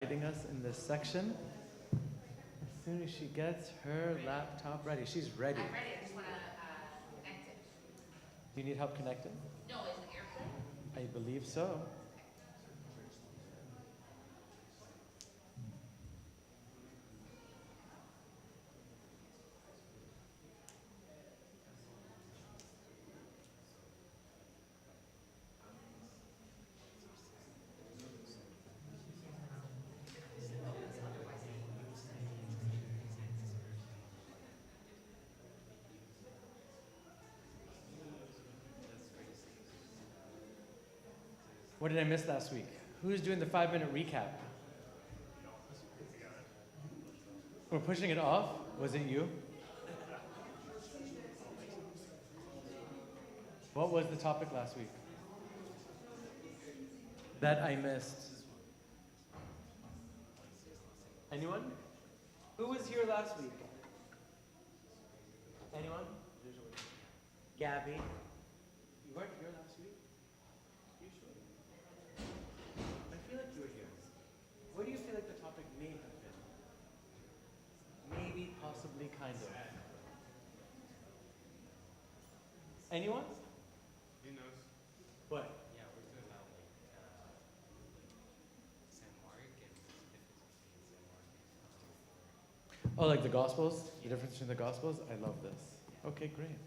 Guiding us in this section. As soon as she gets her laptop ready, she's ready. I'm ready. I just want to connect it. Do you need help connecting? No, is it airplane? I believe so. What did I miss last week? Who's doing the 5-minute recap? We're pushing it off? Was it you? What was the topic last week? That I missed. Anyone? Who was here last week? Anyone? Gabby. You weren't here last week? You sure? I feel like you were here. What do you feel like the topic may have been? Maybe, possibly, kind of. Anyone? Who knows? What? Yeah, we're talking about San Mark and the difference between San Mark and Oh, like the Gospels? The difference between the Gospels? I love this. Okay, great.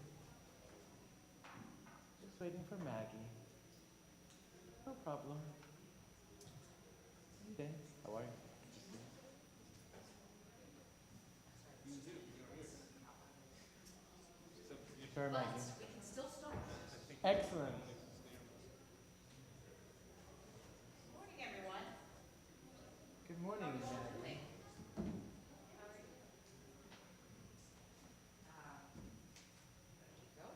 Just waiting for Maggie. No problem. Hey, how are you? Sure, But Maggie. we can still start. Excellent. Good morning, everyone. Good morning, Maggie. Doing? There you go.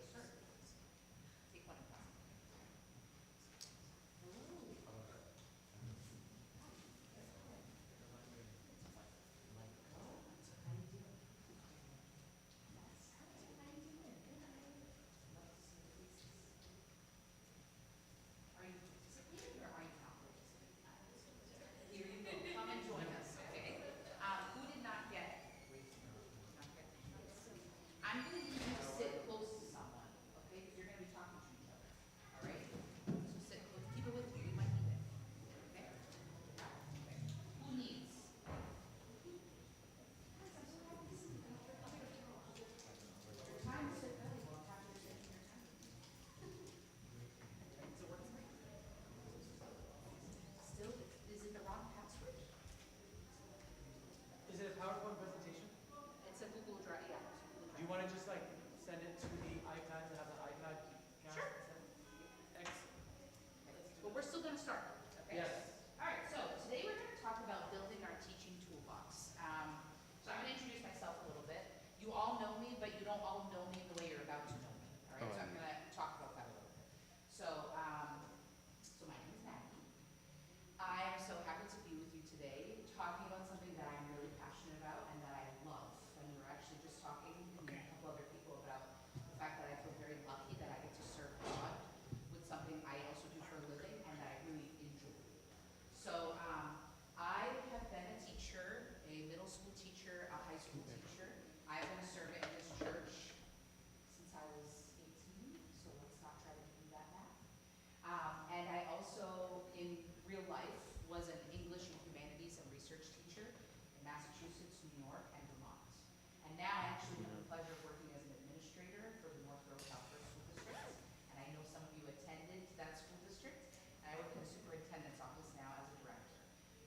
Sure. Take one and pass. Are you participating or are you not participating? Here you go. Come and join us, okay? Who did not get it? Not get it. I'm going to need you to sit close to someone, okay? Because you're going to be talking to each other, all right? So sit close. Keep it with you. You might need it, okay? Okay. Who needs? Your time is so valuable. I'm happy to take your time. Is it working? Still, is it the wrong password? Is it a PowerPoint presentation? It's a Google Drive. Yeah, it's a Google Do you Drive. want to just like send it to the iPad to have the iPad cast? Sure. Excellent. But we're still going to start, okay? Yes. All right, so today we're going to talk about building our teaching toolbox. So I'm going to introduce myself a little bit. You all know me, but you don't all know me the way you're about to know me. All right, so I'm going to talk about that a little bit. So, so my name is Maggie. I am so happy to be with you today, talking about something that I'm really passionate about and that I love. And we were actually just talking, and a couple other people, about the fact that I feel very lucky that I get to serve God with something I also do for a living and that I really enjoy. So I have been a teacher, a middle school teacher, a high school teacher. I've been serving in this church since I was 18, so let's not try to do that math. And I also, in real life, was an English and humanities and research teacher in Massachusetts, New York, and Vermont. And now I actually have the pleasure of working as an administrator for the North Road Southwest School District. And I know some of you attended that school district, and I work in the superintendent's office now as a director.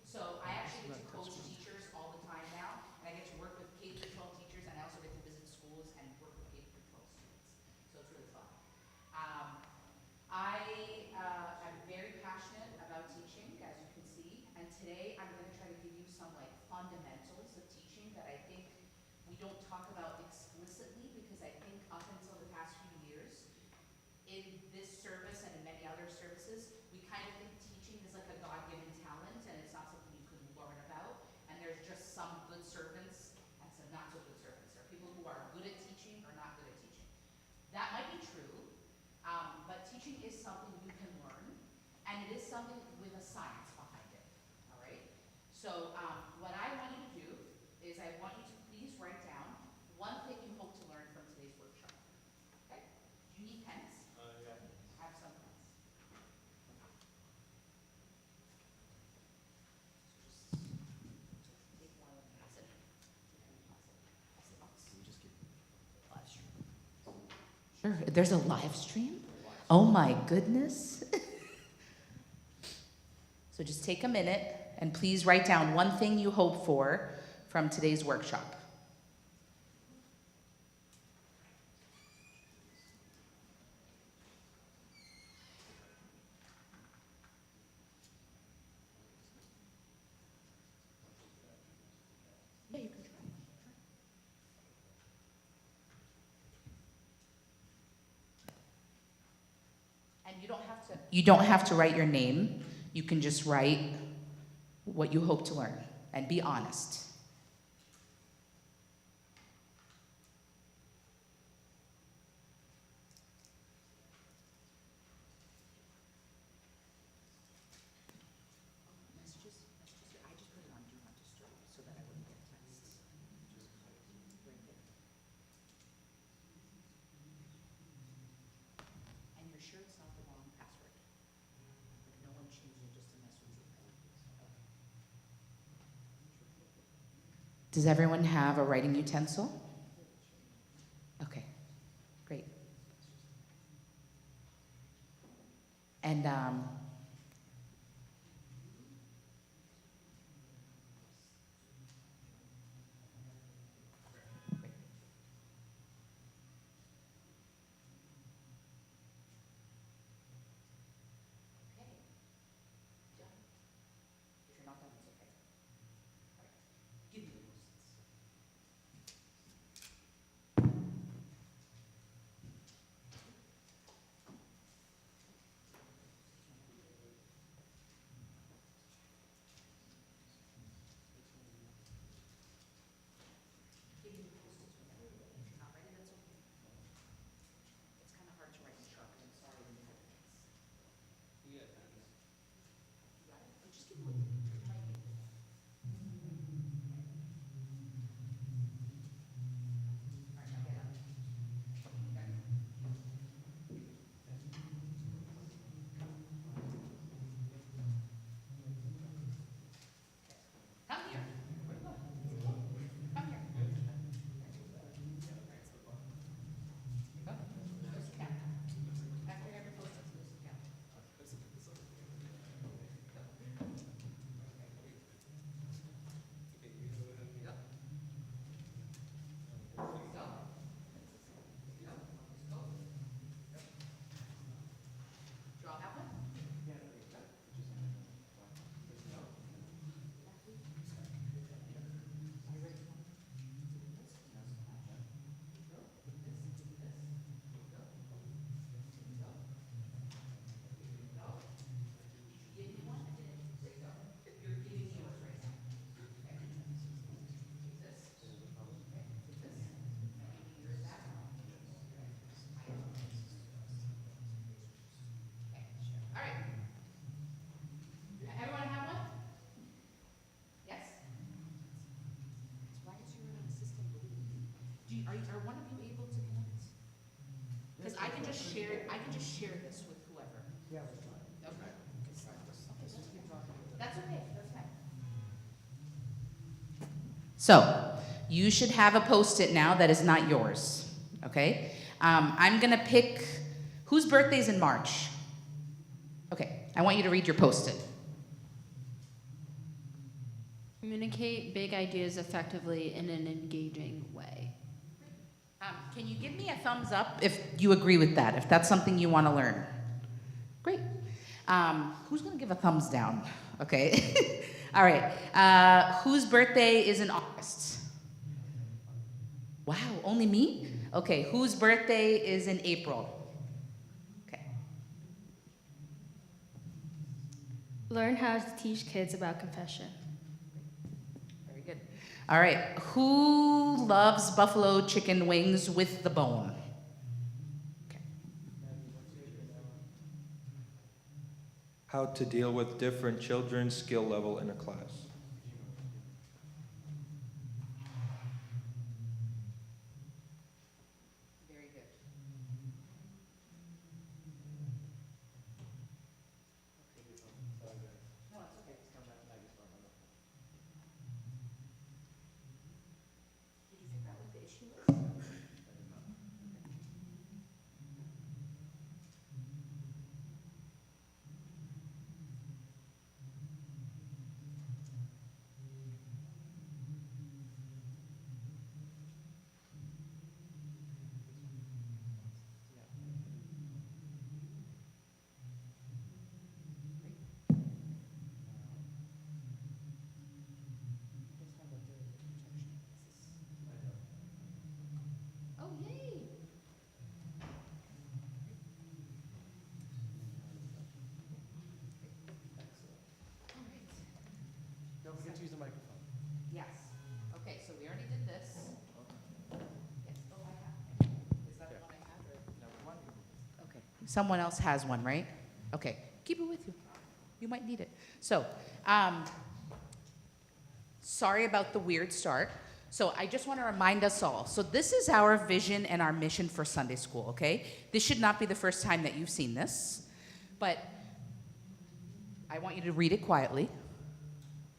So I actually get to coach teachers all the time now, and I get to work with K-12 teachers, and I also get to visit schools and work with K-12 students. So it's really fun. I am very passionate about teaching, as you can see, and today I'm going to try to give you some like fundamentals of teaching that I think we don't talk about explicitly, because I think up until the past few years, in this service and in many other services, we kind of think teaching is like a God-given talent and it's not something you can learn about, and there's just some good servants and some not so good servants. There are people who are good at teaching or not good at Sure. There's a live stream? Oh my goodness. So just take a minute and please write down one thing you hope for from today's workshop. Yeah, you can try. And you don't have to write your name. You can just write what you hope to learn and be honest. Messages, I just put it on do not disturb so that I wouldn't get texts. Right there. And you're sure it's not the wrong password? Like no one changed it just to mess with you, right? Okay. Does everyone have a writing utensil? Okay, great. And okay, done. If you're not done, it's okay. All right, give me the post-its. Give me the post-its whenever you're ready. If you're not ready, that's okay. It's kind of hard to write in Sharpie, I'm sorry when you have pens. You got pens? You got it? Or just give me what you might need. All right, now get up. Okay. Come here. Where you going? Come here. Here you go. Sit down. After you have your post-its, go sit down. Yep. Go. Go. Just go. Draw that one. Give me one. I didn't. There you go. You're giving me yours right now. Okay. Take this. Okay. Take this. I'm giving yours back. Okay. All right. Everyone have one? Yes? Why is your system blue? Are one of you able to connect? Because I can just share this with whoever. Yeah, we're fine. Okay. Just keep talking. That's okay, that's fine. So, you should have a Post-it now that is not yours, okay? I'm gonna pick, whose birthday's in March? Okay, I want you to read your Post-it. Communicate big ideas effectively in an engaging way. Can you give me a thumbs up if you agree with that, if that's something you want to learn? Great. Who's going to give a thumbs down? Okay. All right. Whose birthday is in August? Wow, only me? Okay. Whose birthday is in April? Okay. Learn how to teach kids about confession. Very good. All right. Who loves buffalo chicken wings with the bone? Okay. How to deal with different children's skill level in a class. Very good. No, it's okay. Did you figure out what the issue is? to use the microphone. Yes. Okay, so we already did this. Yes, oh, I have. Is that the one I have, or? Number one. Okay. Someone else has one, right? Okay, keep it with you. You might need it. So, sorry about the weird start. So I just want to remind us all. So this is our vision and our mission for Sunday school, okay? This should not be the first time that you've seen this, but I want you to read it quietly,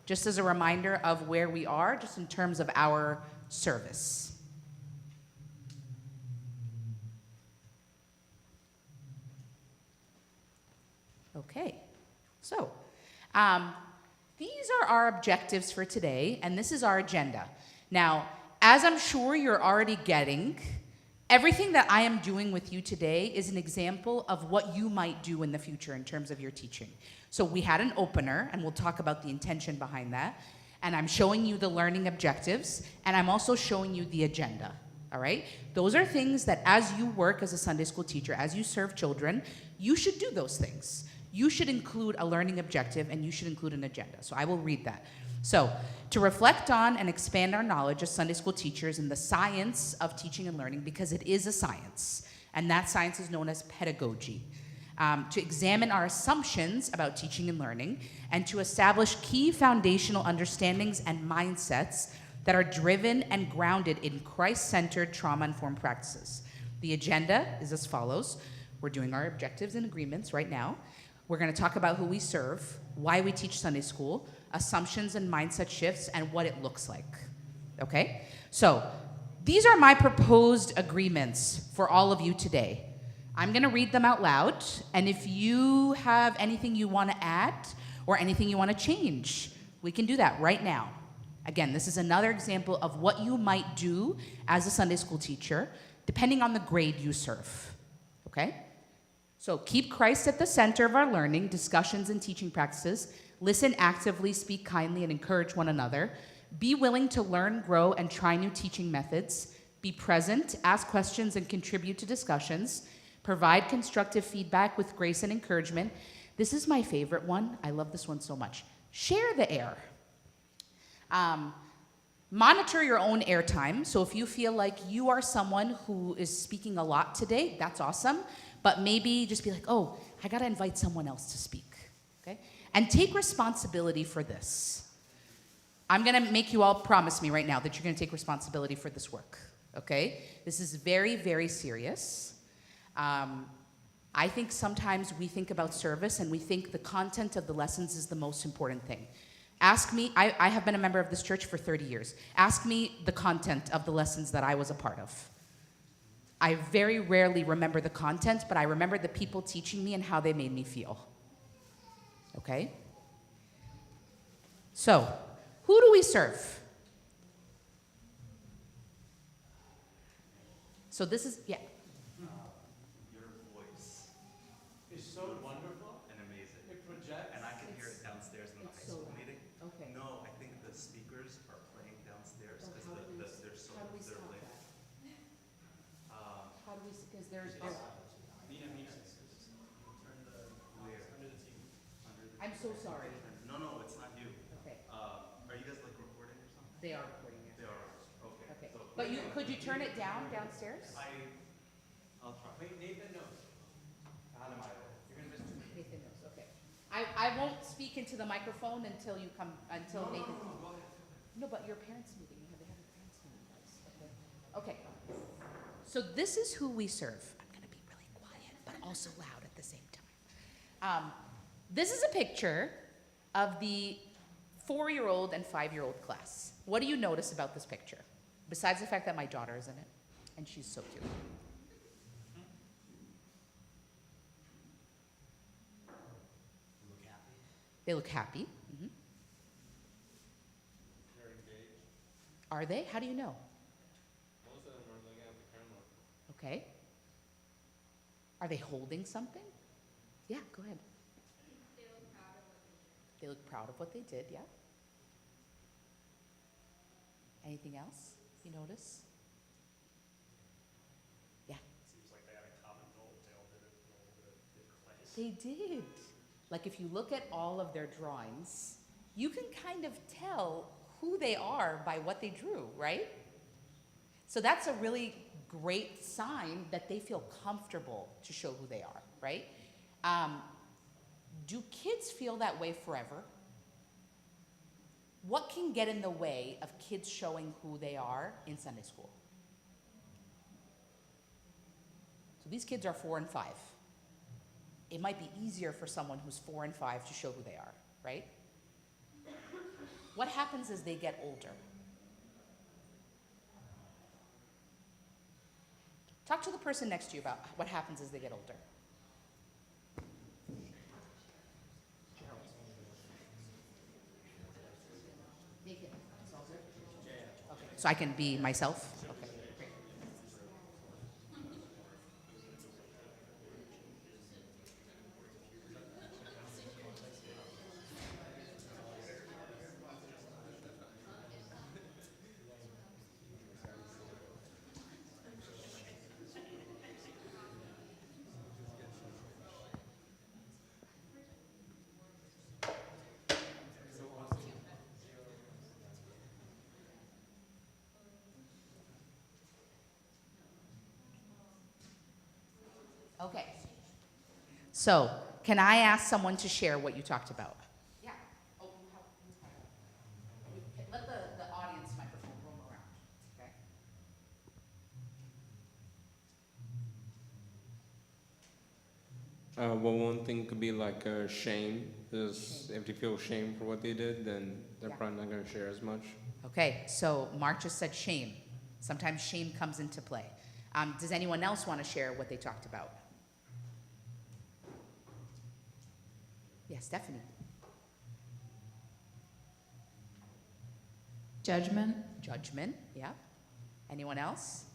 just as a reminder of where we are, just in terms of our service. Okay, so these are our objectives for today, and this is our agenda. Now, as I'm sure you're already getting, everything that I am doing with you today is an example of what you might do in the future in terms of your teaching. So we had an opener, and we'll talk about the intention behind that, and I'm showing you the learning objectives, and I'm also showing you the agenda, all right? Those are things that as you work as a Sunday school teacher, as you serve children, you should do those things. You should include a learning objective, and you should include an agenda. So I will read that. So, to reflect on and expand our knowledge as Sunday school teachers in the science of teaching and learning, because it is a science, and that science is known as pedagogy. To examine our assumptions about teaching and learning, and to establish key foundational understandings and mindsets that are driven and grounded in Christ-centered, trauma-informed practices. The agenda is as follows. We're doing our objectives and agreements right now. We're going to talk about who we serve, why we teach Sunday school, assumptions and mindset shifts, and what it looks like. Okay? So, these are my proposed agreements for all of you today. I'm going to read them out loud, and if you have anything you want to add or anything you want to change, we can do that right now. Again, this is another example of what you might do as a Sunday school teacher, depending on the grade you serve. Okay? So keep Christ at the center of our learning, discussions, and teaching practices. Listen actively, speak kindly, and encourage one another. Be willing to learn, grow, and try new teaching methods. Be present, ask questions, and contribute to discussions. Provide constructive feedback with grace and encouragement. This is my favorite one. I love this one so much. Share the air. Monitor your own airtime. So if you feel like you are someone who is speaking a lot today, that's awesome. But maybe just be like, oh, I got to invite someone else to speak, okay? And take responsibility for this. I'm going to make you all promise me right now that you're going to take responsibility for this work, okay? This is very, very serious. I think sometimes we think about service and we think the content of the lessons is the most important thing. Ask me, I have been a member of this church for 30 years. Ask me the content of the lessons that I was a part of. I very rarely remember the content, but I remember the people teaching me and how they made me feel. Okay? So, who do we serve? So this is, yeah. Your voice It's so wonderful. and amazing. It projects. And I can hear it downstairs in the it's high so school loud. meeting. Okay. No, I think the speakers are playing downstairs So because how do we they're so How do we they're stop playing. that? Um, How do we, because there's, Where? I'm so sorry. No, it's not you. Okay, Are you guys like recording or something? they are recording it. They are. Okay. Okay, So but could you turn it downstairs? I'll try. Wait, Nathan knows. You're gonna miss too many. Nathan knows, okay. I won't speak into the microphone until you come, until Nathan. Go ahead. No, but your parents' meeting, they have a parents' meeting, guys, okay? Okay, so this is who we serve. I'm gonna be really quiet, but also loud at the same time. This is a picture of the 4-year-old and 5-year-old class. What do you notice about this picture? Besides the fact that my daughter is in it, and she's so cute. Look happy. They look happy. Mhm. They're engaged. Are they? How do you know? Most of them are looking at the camera. Okay. Are they holding something? Yeah, go ahead. They look proud of what they did, yeah. Anything else you notice? Yeah. Seems like they had a common goal. They all did it in a little bit of different ways. They did. Like if you look at all of their drawings, you can kind of tell who they are by what they drew, right? So that's a really great sign that they feel comfortable to show who they are, right? Do kids feel that way forever? What can get in the way of kids showing who they are in Sunday school? So these kids are 4 and 5. It might be easier for someone who's 4 and 5 to show who they are, right? What happens as they get older? Talk to the person next to you about what happens as they get older. Okay, so I can be myself? Okay, great. Okay. So, can I ask someone to share what you talked about? Yeah. Oh, let the audience microphone roam around, okay? Well, one thing could be like shame. Is if they feel shame for what they did, then they're Yeah. probably not going to share as much. Okay, so Mark just said shame. Sometimes shame comes into play. Does anyone else want to share what they talked about? Yes, Stephanie. Judgment. Judgment, yeah. Anyone else?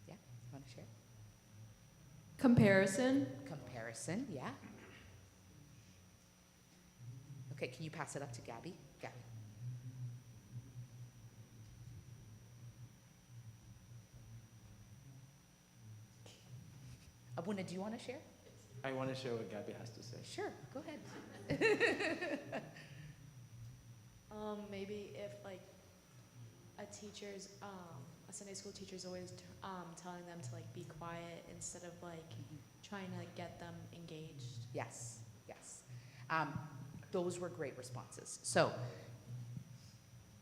Yeah, you want to share? Comparison. Comparison, yeah. Okay, can you pass it up to Gabby? Gabby. Abuna, do you want to share? I want to share what Gabby has to say. Sure, go ahead. Maybe if like a Sunday school teacher's always telling them to like be quiet instead of like trying to like, get them engaged. Yes, yes. Those were great responses. So,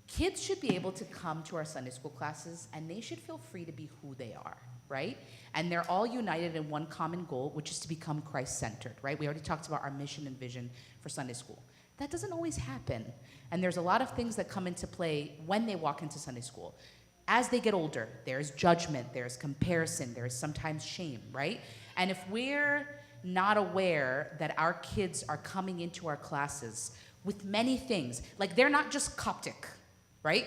kids should be able to come to our Sunday school classes and they should feel free to be who they are, right? And they're all united in one common goal, which is to become Christ-centered, right? We already talked about our mission and vision for Sunday school. That doesn't always happen. And there's a lot of things that come into play when they walk into Sunday school. As they get older, there's judgment, there's comparison, there's sometimes shame, right? And if we're not aware that our kids are coming into our classes with many things, like they're not just Coptic, right?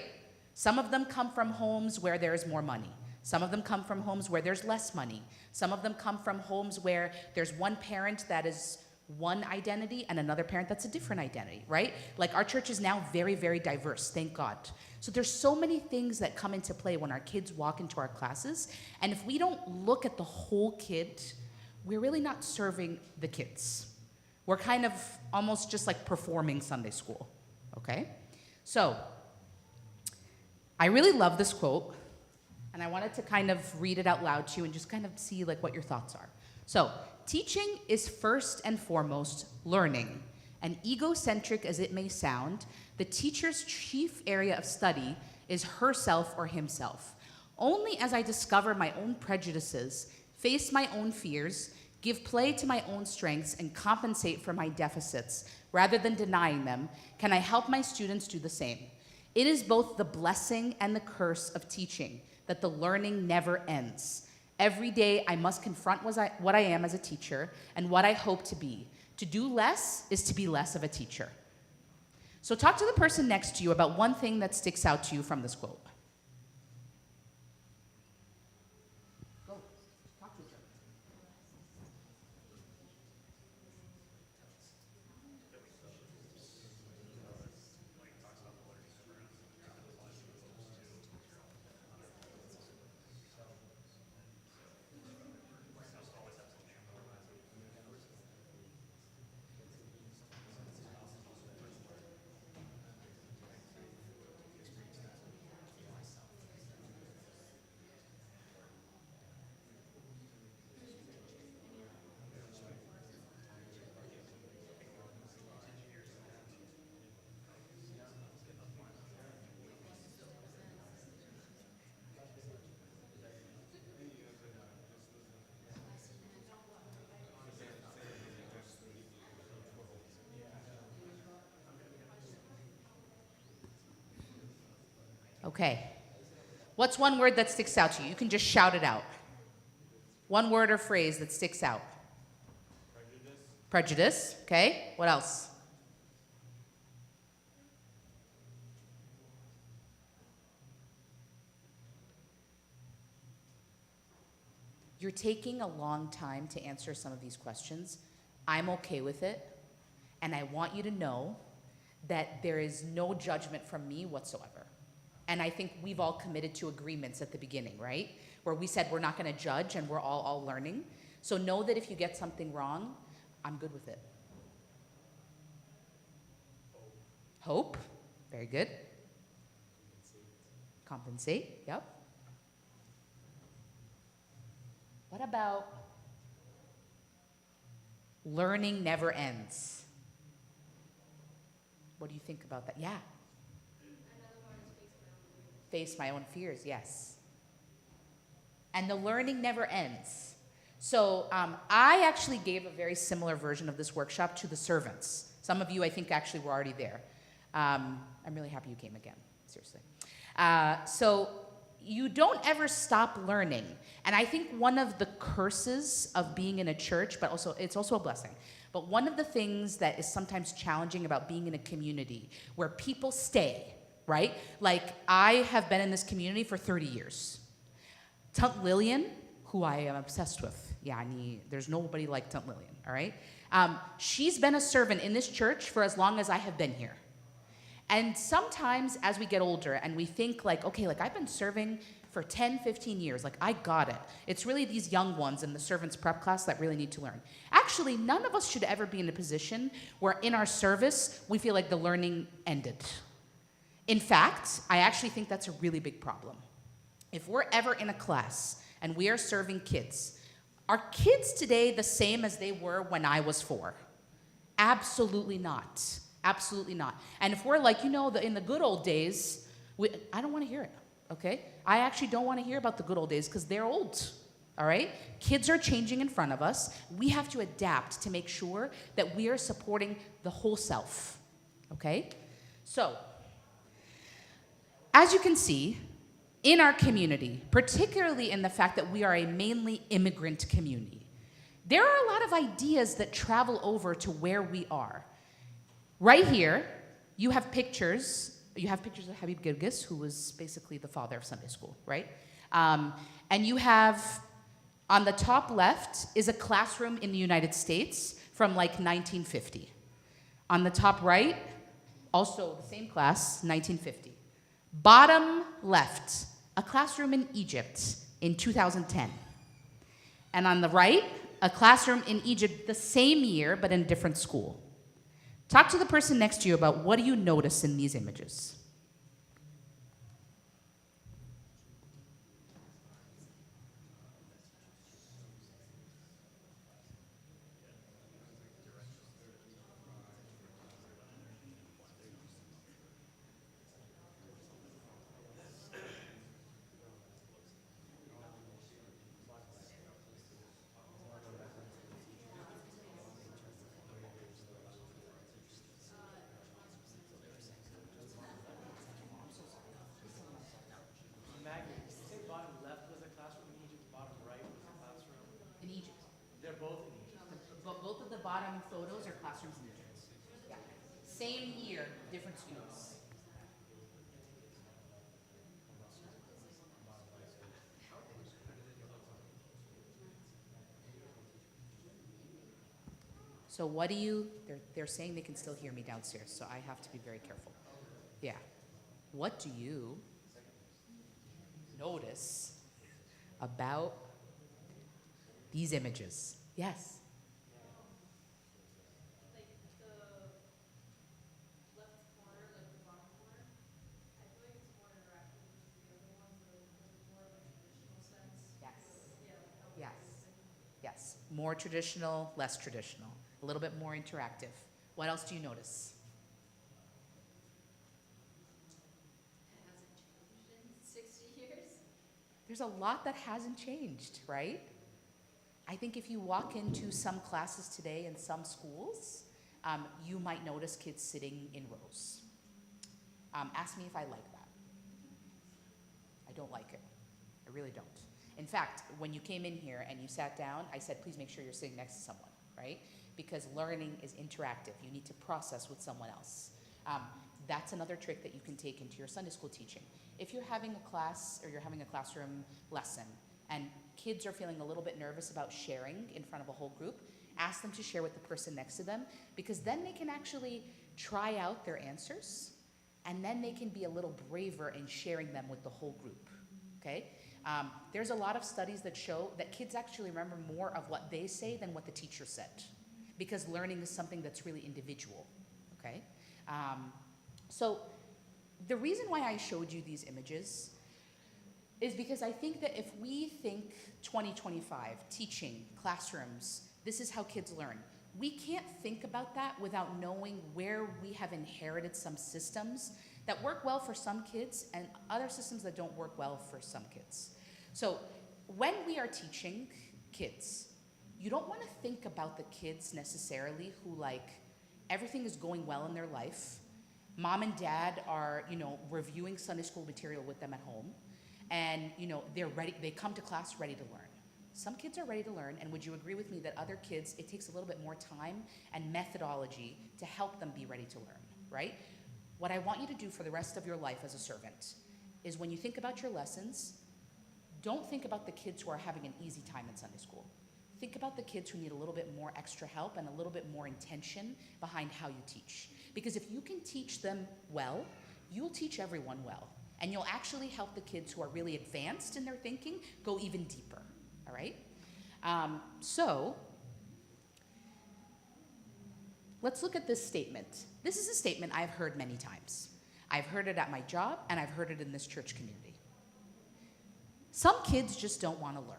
Some of them come from homes where there's more money. Some of them come from homes where there's less money. Some of them come from homes where there's one parent that is one identity and another parent that's a different identity, right? Like our church is now very, very diverse, thank God. So there's so many things that come into play when our kids walk into our classes. And if we don't look at the whole kid, we're really not serving the kids. We're kind of almost just like performing Sunday school, okay? So I really love this quote, and I wanted to kind of read it out loud to you and just kind of see like what your thoughts are. So, teaching is first and foremost learning, and egocentric as it may sound, the teacher's chief area of study is herself or himself. Only as I discover my own prejudices, face my own fears, give play to my own strengths, and compensate for my deficits, rather than denying them, can I help my students do the same. It is both the blessing and the curse of teaching, that the learning never ends. Every day I must confront what I am as a teacher and what I hope to be. To do less is to be less of a teacher. So talk to the person next to you about one thing that sticks out to you from this quote. Go, talk to each other. Okay. What's one word that sticks out to you? You can just shout it out. One word or phrase that sticks out. Prejudice. Okay. What else? You're taking a long time to answer some of these questions. I'm okay with it. And I want you to know that there is no judgment from me whatsoever. And I think we've all committed to agreements at the beginning, right? Where we said we're not going to judge and we're all learning. So know that if you get something wrong, I'm good with it. Hope. Very good. Compensate. Yep. What about learning never ends? What do you think about that? Yeah. Face my own fears, yes. And the learning never ends. So I actually gave a very similar version of this workshop to the servants. Some of you, I think, actually were already there. I'm really happy you came again, seriously. So you don't ever stop learning. And I think one of the curses of being in a church, but also it's also a blessing, but one of the things that is sometimes challenging about being in a community where people stay, right? Like, I have been in this community for 30 years. Tunt Lillian, who I am obsessed with, there's nobody like Tunt Lillian, all right? She's been a servant in this church for as long as I have been here. And sometimes as we get older and we think like, okay, like I've been serving for 10, 15 years, like I got it. It's really these young ones in the servants prep class that really need to learn. Actually, none of us should ever be in a position where in our service, we feel like the learning ended. In fact, I actually think that's a really big problem. If we're ever in a class and we are serving kids, are kids today the same as they were when I was 4? Absolutely not. Absolutely not. And if we're like, in the good old days, I don't want to hear it, okay? I actually don't want to hear about the good old days because they're old, all right? Kids are changing in front of us. We have to adapt to make sure that we are supporting the whole self, okay? So, as you can see, in our community, particularly in the fact that we are a mainly immigrant community, there are a lot of ideas that travel over to where we are. Right here, you have pictures of Habib Girgis, who was basically the father of Sunday school, right? And you have, on the top left, is a classroom in the United States from like 1950. On the top right, also the same class, 1950. Bottom left, a classroom in Egypt in 2010. And on the right, a classroom in Egypt the same year, but in a different school. Talk to the person next to you about what do you notice in these images. Maggie, did you say bottom left was a classroom in Egypt, bottom right was a classroom? In Egypt. They're both in Egypt. But both of the bottom photos are classrooms in Egypt. Yeah. Same year, different students. So what do you, they're saying they can still hear me downstairs, so I have to be very careful. Yeah. What do you notice about these images? Yes. Like the left corner, like the bottom corner, I feel like it's more interactive versus the other ones that are more of a traditional sense. Yes. Yeah, like how Yes. Yes. More traditional, less traditional. A little bit more interactive. What else do you notice? it hasn't changed in 60 years. There's a lot that hasn't changed, right? I think if you walk into some classes today in some schools, you might notice kids sitting in rows. Ask me if I like that. don't like it. I really don't. In fact, when you came in here and you sat down, I said, please make sure you're sitting next to someone, right? Because learning is interactive. You need to process with someone else. That's another trick that you can take into your Sunday school teaching. If you're having a class or you're having a classroom lesson and kids are feeling a little bit nervous about sharing in front of a whole group, ask them to share with the person next to them, because then they can actually try out their answers, and then they can be a little braver in sharing them with the whole group, okay? There's a lot of studies that show that kids actually remember more of what they say than what the teacher said, because learning is something that's really individual, okay? So the reason why I showed you these images is because I think that if we think 2025, teaching, classrooms, this is how kids learn, we can't think about that without knowing where we have inherited some systems that work well for some kids and other systems that don't work well for some kids. So when we are teaching kids, you don't want to think about the kids necessarily who, like, everything is going well in their life. Mom and dad are, reviewing Sunday school material with them at home. And, they're ready, they come to class ready to learn. Some kids are ready to learn, and would you agree with me that other kids, it takes a little bit more time and methodology to help them be ready to learn, right? What I want you to do for the rest of your life as a servant is when you think about your lessons, don't think about the kids who are having an easy time in Sunday school. Think about the kids who need a little bit more extra help and a little bit more intention behind how you teach. Because if you can teach them well, you'll teach everyone well. And you'll actually help the kids who are really advanced in their thinking go even deeper, all right? So, let's look at this statement. This is a statement I've heard many times. I've heard it at my job, and I've heard it in this church community. Some kids just don't want to learn.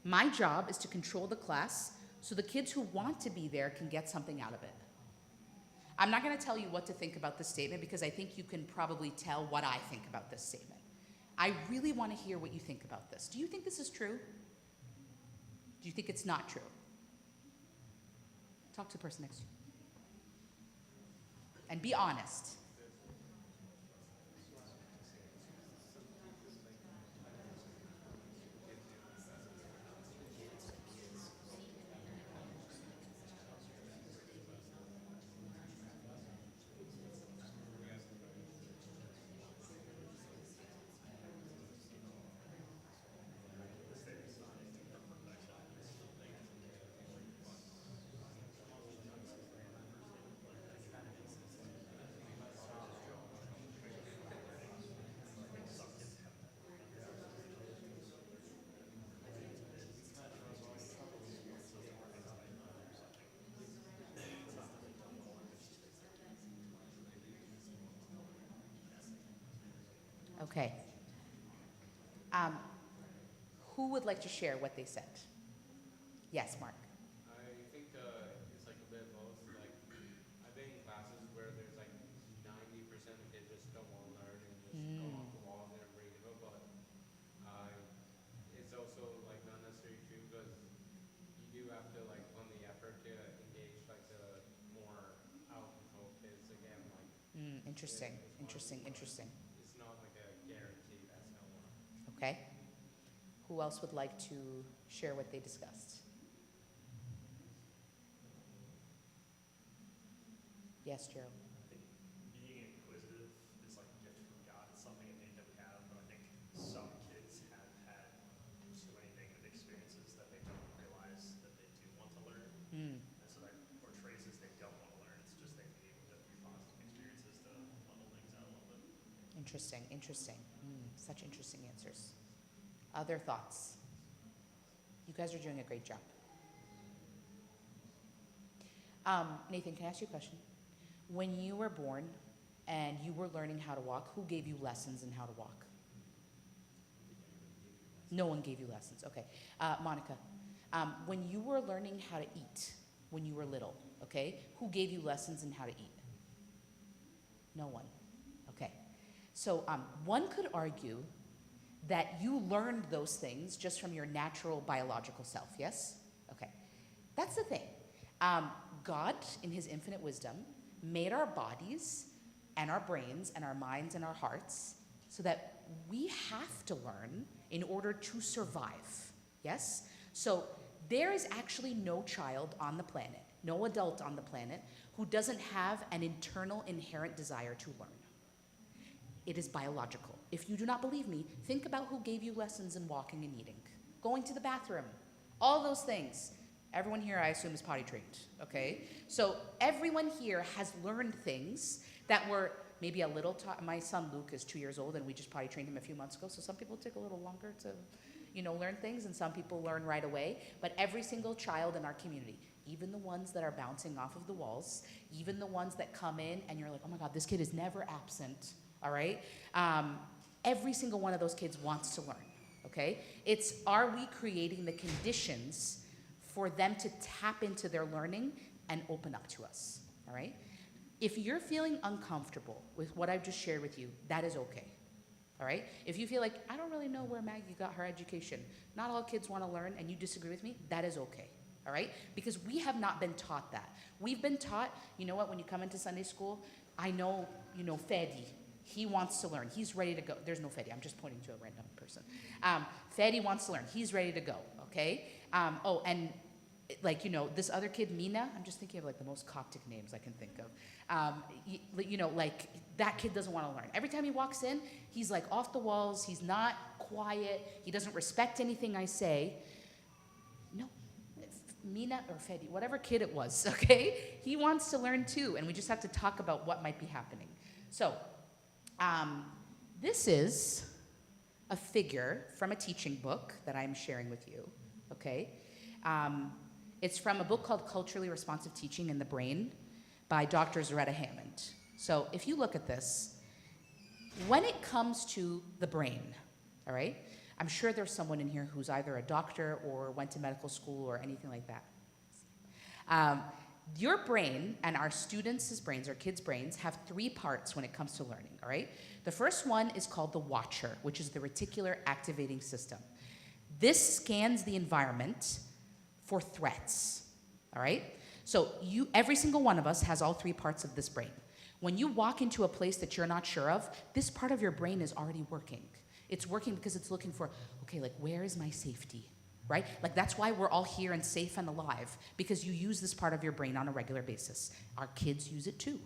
My job is to control the class so the kids who want to be there can get something out of it. I'm not going to tell you what to think about this statement because I think you can probably tell what I think about this statement. I really want to hear what you think about this. Do you think this is true? Do you think it's not true? Talk to the person next to you. And be honest. Okay. Who would like to share what they said? Yes, Mark. I think it's like a bit of both. Like, I've been in classes where there's like 90% of kids just don't want to learn and just go off the wall and they're ready to go. But it's also like not necessarily true because you do have to like put in the effort to engage like the more out of control kids again. Like, Interesting. it's Interesting. Interesting. It's not like a guarantee that's how long. Okay. Who else would like to share what they discussed? Yes, Gerald. I think being inquisitive is like a gift from God. It's something innate that we have, but I think some kids have had so many negative experiences that they don't realize that they do want to learn. And so that portrays as they don't want to learn. It's just they need to go through positive experiences to level things out a little bit. Interesting. Interesting. Such interesting answers. Other thoughts? You guys are doing a great job. Nathan, can I ask you a question? When you were born and you were learning how to walk, who gave you lessons in how to walk? No one gave you lessons. Okay. Monica, when you were learning how to eat when you were little, okay, who gave you lessons in how to eat? No one. Okay. So one could argue that you learned those things just from your natural biological self, yes? Okay. That's the thing. God, in his infinite wisdom, made our bodies and our brains and our minds and our hearts so that we have to learn in order to survive. Yes? So there is actually no child on the planet, no adult on the planet, who doesn't have an internal inherent desire to learn. It is biological. If you do not believe me, think about who gave you lessons in walking and eating, going to the bathroom, all those things. Everyone here, I assume, is potty trained, okay? So everyone here has learned things that were maybe a little taught. My son Luke is 2 years old, and we just potty trained him a few months ago, so some people take a little longer to, learn things, and some people learn right away. But every single child in our community, even the ones that are bouncing off of the walls, even the ones that come in and you're like, oh my God, this kid is never absent, all right? Every single one of those kids wants to learn, okay? It's, are we creating the conditions for them to tap into their learning and open up to us, all right? If you're feeling uncomfortable with what I've just shared with you, that is okay, all right? If you feel like, I don't really know where Maggie got her education, not all kids want to learn, and you disagree with me, that is okay, all right? Because we have not been taught that. We've been taught, you know what, when you come into Sunday school, I know, Fedi, he wants to learn. He's ready to go. There's no Fedi. I'm just pointing to a random person. Fedi wants to learn. He's ready to go, okay? And this other kid, Mina, I'm just thinking of like the most Coptic names I can think of. That kid doesn't want to learn. Every time he walks in, he's like off the walls. He's not quiet. He doesn't respect anything I say. No, Mina or Fedi, whatever kid it was, okay? He wants to learn too, and we just have to talk about what might be happening. So, this is a figure from a teaching book that I'm sharing with you, okay? It's from a book called Culturally Responsive Teaching in the Brain by Dr. Zaretta Hammond. So if you look at this, when it comes to the brain, all right, I'm sure there's someone in here who's either a doctor or went to medical school or anything like that. Your brain and our students' brains, our kids' brains, have 3 parts when it comes to learning, all right? The first one is called the watcher, which is the reticular activating system. This scans the environment for threats, all right? So every single one of us has all 3 parts of this brain. When you walk into a place that you're not sure of, this part of your brain is already working. It's working because it's looking for, okay, like where is my safety? Right? Like that's why we're all here and safe and alive, because you use this part of your brain on a regular basis. Our kids use it too,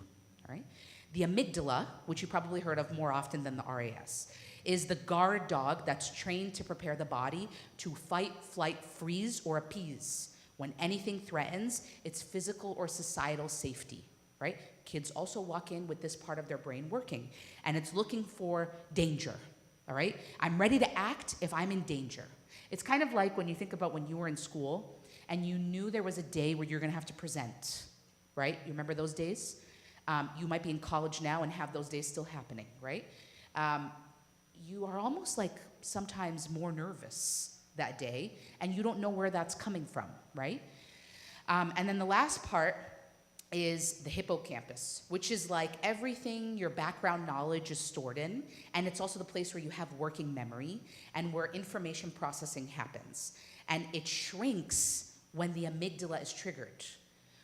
all right? The amygdala, which you probably heard of more often than the RAS, is the guard dog that's trained to prepare the body to fight, flight, freeze, or appease. When anything threatens its physical or societal safety, right? Kids also walk in with this part of their brain working, and it's looking for danger, all right? I'm ready to act if I'm in danger. It's kind of like when you think about when you were in school and you knew there was a day where you're going to have to present, right? You remember those days? You might be in college now and have those days still happening, right? You are almost like sometimes more nervous that day, and you don't know where that's coming from, right? And then the last part is the hippocampus, which is like everything your background knowledge is stored in, and it's also the place where you have working memory and where information processing happens. And it shrinks when the amygdala is triggered.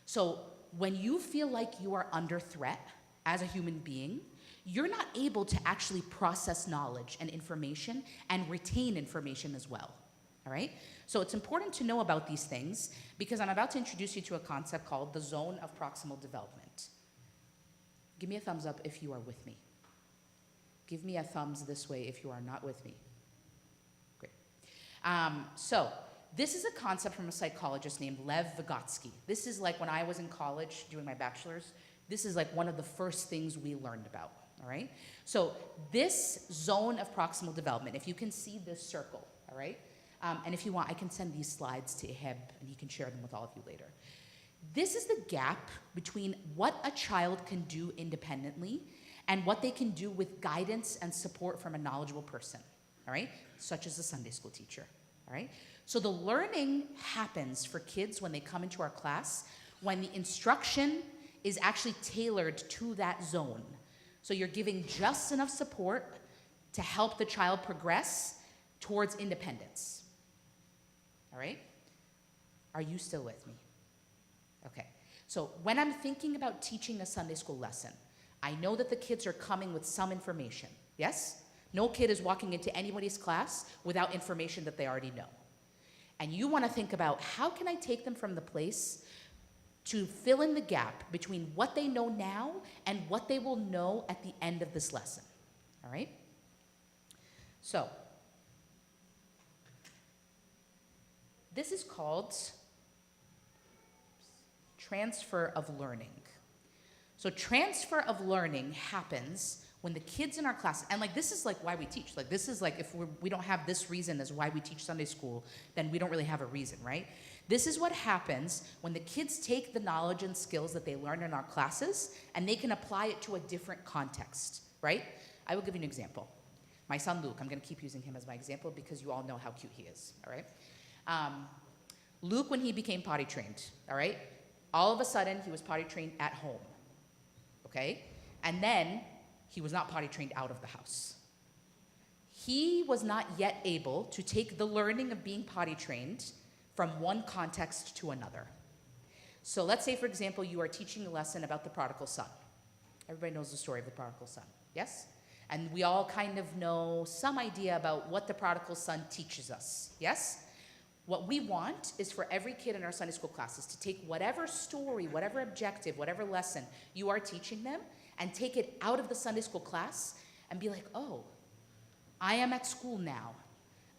So when you feel like you are under threat as a human being, you're not able to actually process knowledge and information and retain information as well, all right? So it's important to know about these things because I'm about to introduce you to a concept called the zone of proximal development. Give me a thumbs up if you are with me. Give me a thumbs this way if you are not with me. Great. So this is a concept from a psychologist named Lev Vygotsky. This is like when I was in college doing my bachelor's, this is like one of the first things we learned about, all right? So this zone of proximal development, if you can see this circle, all right? And if you want, I can send these slides to Eheb, and he can share them with all of you later. This is the gap between what a child can do independently and what they can do with guidance and support from a knowledgeable person, all right? Such as a Sunday school teacher, all right? So the learning happens for kids when they come into our class when the instruction is actually tailored to that zone. So you're giving just enough support to help the child progress towards independence. All right? Are you still with me? Okay. So when I'm thinking about teaching a Sunday school lesson, I know that the kids are coming with some information, yes? No kid is walking into anybody's class without information that they already know. And you want to think about, how can I take them from the place to fill in the gap between what they know now and what they will know at the end of this lesson? All right? So, this is called transfer of learning. So transfer of learning happens when the kids in our class, and like this is like why we teach. Like this is like if we don't have this reason as why we teach Sunday school, then we don't really have a reason, right? This is what happens when the kids take the knowledge and skills that they learn in our classes and they can apply it to a different context, right? I will give you an example. My son Luke, I'm going to keep using him as my example because you all know how cute he is, all right? Luke, when he became potty trained, all right, all of a sudden he was potty trained at home, okay? And then he was not potty trained out of the house. He was not yet able to take the learning of being potty trained from one context to another. So let's say, for example, you are teaching a lesson about the prodigal son. Everybody knows the story of the prodigal son, yes? And we all kind of know some idea about what the prodigal son teaches us, yes? What we want is for every kid in our Sunday school classes to take whatever story, whatever objective, whatever lesson you are teaching them and take it out of the Sunday school class and be like, oh, I am at school now.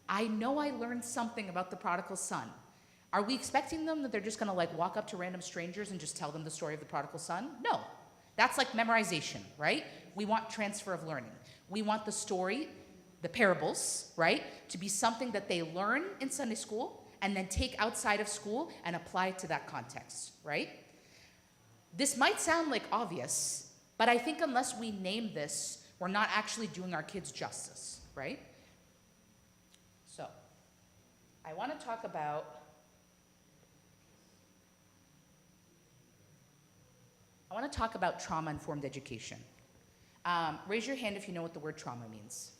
I know I learned something about the prodigal son. Are we expecting them that they're just gonna like walk up to random strangers and just tell them the story of the prodigal son? No, that's like memorization, right? We want transfer of learning. We want the story, the parables, right, to be something that they learn in Sunday school and then take outside of school and apply it to that context, right? This might sound like obvious, but I think unless we name this, we're not actually doing our kids justice, right? So, I want to talk about trauma-informed education. Raise your hand if you know what the word trauma means.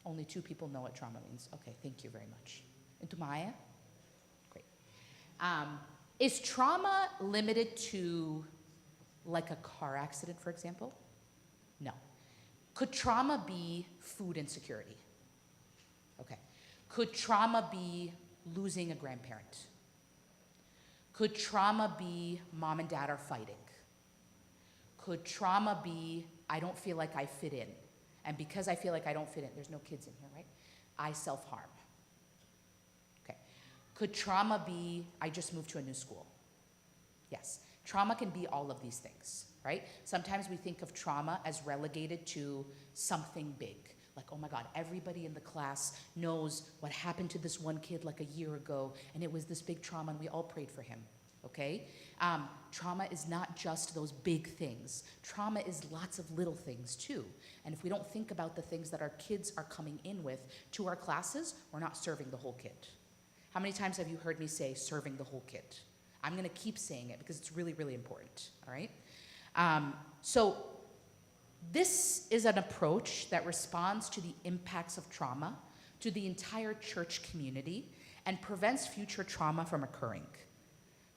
Only 2 people know what trauma means. Okay, thank you very much. And Tumaya? Great. Is trauma limited to like a car accident, for example? No. Could trauma be food insecurity? Okay. Could trauma be losing a grandparent? Could trauma be mom and dad are fighting? Could trauma be I don't feel like I fit in? And because I feel like I don't fit in, there's no kids in here, right? I self-harm. Okay. Could trauma be I just moved to a new school? Yes. Trauma can be all of these things, right? Sometimes we think of trauma as relegated to something big. Like, oh my God, everybody in the class knows what happened to this one kid like a year ago, and it was this big trauma, and we all prayed for him, okay? Trauma is not just those big things. Trauma is lots of little things too. And if we don't think about the things that our kids are coming in with to our classes, we're not serving the whole kid. How many times have you heard me say serving the whole kid? I'm gonna keep saying it because it's really, really important, all right? So this is an approach that responds to the impacts of trauma to the entire church community and prevents future trauma from occurring.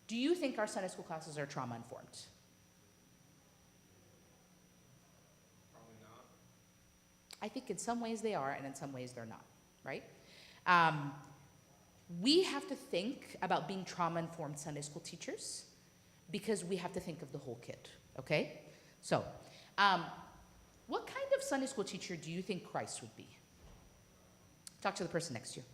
Do you think our Sunday school classes are trauma-informed? Probably not. I think in some ways they are, and in some ways they're not, right? We have to think about being trauma-informed Sunday school teachers because we have to think of the whole kid, okay? So, what kind of Sunday school teacher do you think Christ would be? Talk to the person next to you.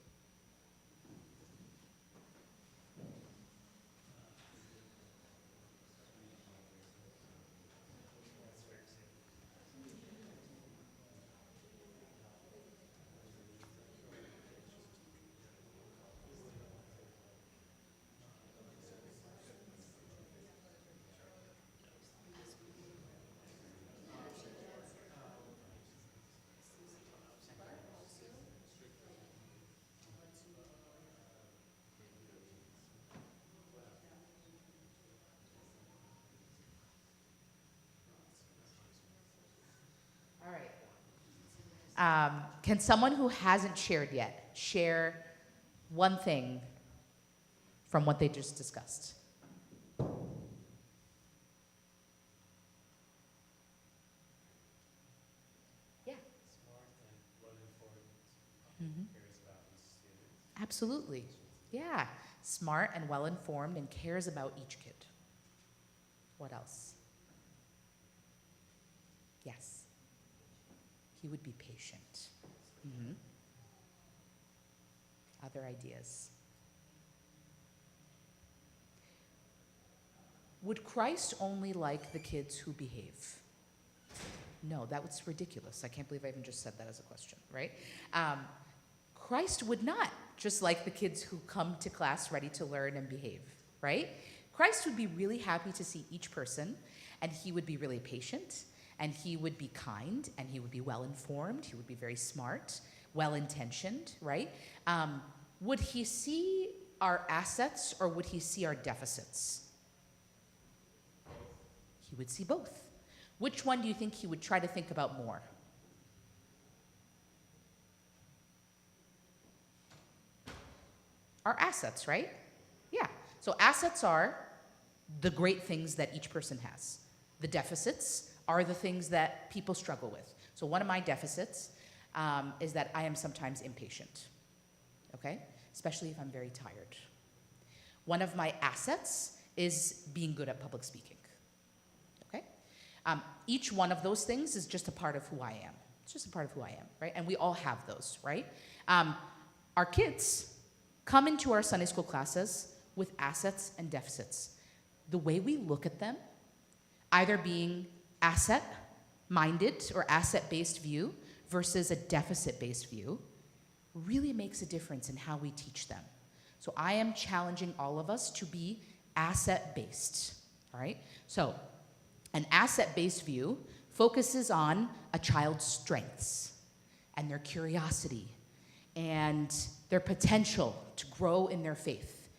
All right. Can someone who hasn't shared yet share one thing from what they just discussed? Yeah. Absolutely. Yeah. Smart and well informed and cares about each kid. What else? Yes. He would be patient. Mhm. Other ideas? Would Christ only like the kids who behave? No, that was ridiculous. I can't believe I even just said that as a question, right? Christ would not just like the kids who come to class ready to learn and behave, right? Christ would be really happy to see each person, and he would be really patient, and he would be kind, and he would be well informed, he would be very smart, well intentioned, right? Would he see our assets or would he see our deficits? He would see both. Which one do you think he would try to think about more? Our assets, right? Yeah. So assets are the great things that each person has. The deficits are the things that people struggle with. So one of my deficits is that I am sometimes impatient, okay? Especially if I'm very tired. One of my assets is being good at public speaking, okay? Each one of those things is just a part of who I am. It's just a part of who I am, right? And we all have those, right? Our kids come into our Sunday school classes with assets and deficits. The way we look at them, either being asset-minded or asset-based view versus a deficit-based view, really makes a difference in how we teach them. So I am challenging all of us to be asset-based, all right? So an asset-based view focuses on a child's strengths and their curiosity and their potential to grow in their faith.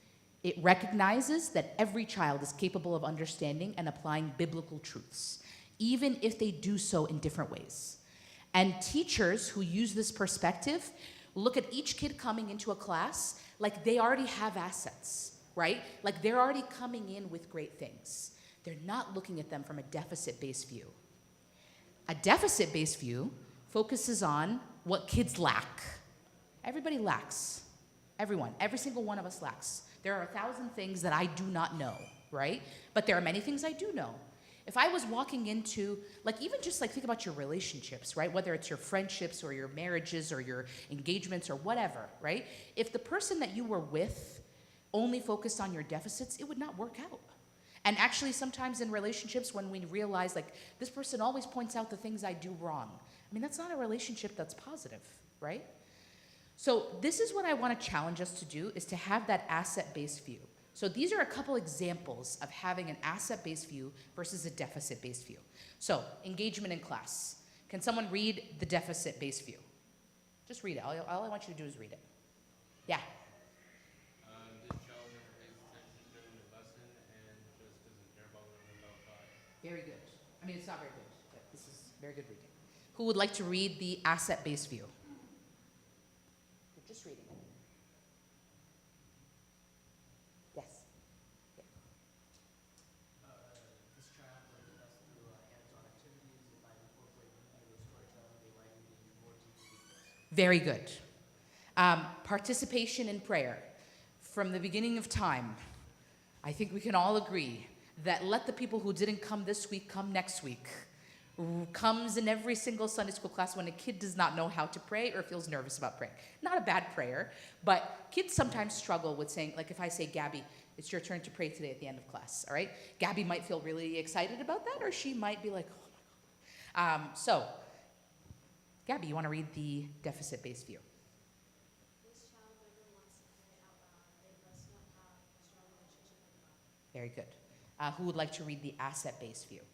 It recognizes that every child is capable of understanding and applying biblical truths, even if they do so in different ways. And teachers who use this perspective look at each kid coming into a class like they already have assets, right? Like they're already coming in with great things. They're not looking at them from a deficit-based view. A deficit-based view focuses on what kids lack. Everybody lacks. Everyone, every single one of us lacks. There are 1,000 things that I do not know, right? But there are many things I do know. If I was walking into, like even just like think about your relationships, right? Whether it's your friendships or your marriages or your engagements or whatever, right? If the person that you were with only focused on your deficits, it would not work out. And actually sometimes in relationships when we realize like this person always points out the things I do wrong, I mean that's not a relationship that's positive, right? So this is what I want to challenge us to do, is to have that asset-based view. So these are a couple examples of having an asset-based view versus a deficit-based view. So engagement in class. Can someone read the deficit-based view? Just read it. All I want you to do is read it. Yeah. This child never pays attention during the lesson and just doesn't care about learning about God. Very good. I mean, it's not very good, but this is very good reading. Who would like to read the asset-based view? You're just reading it. Yes. Yeah. This child learns best through hands-on activities. If I incorporate media or storytelling, they likely engage more deeply with this. Very good. Participation in prayer. From the beginning of time, I think we can all agree that let the people who didn't come this week come next week. Comes in every single Sunday school class when a kid does not know how to pray or feels nervous about praying. Not a bad prayer, but kids sometimes struggle with saying, like if I say, Gabby, it's your turn to pray today at the end of class, all right? Gabby might feel really excited about that, or she might be like, oh my God. So, Gabby, you want to read the deficit-based view? This child never wants to pray out loud. They must not have a strong relationship with God. Very good. Who would like to read the asset-based view?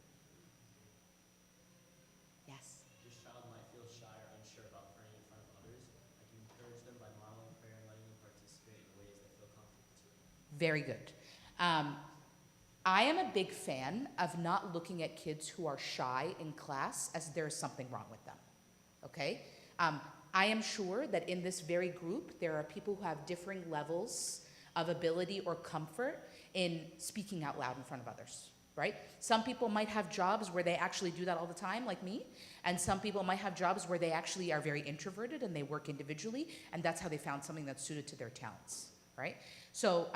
Yes. This child might feel shy or unsure about praying in front of others. I can encourage them by modeling prayer and letting them participate in ways that feel comfortable to them. Very good. I am a big fan of not looking at kids who are shy in class as there's something wrong with them, okay? I am sure that in this very group, there are people who have differing levels of ability or comfort in speaking out loud in front of others, right? Some people might have jobs where they actually do that all the time, like me, and some people might have jobs where they actually are very introverted and they work individually, and that's how they found something that's suited to their talents, right? So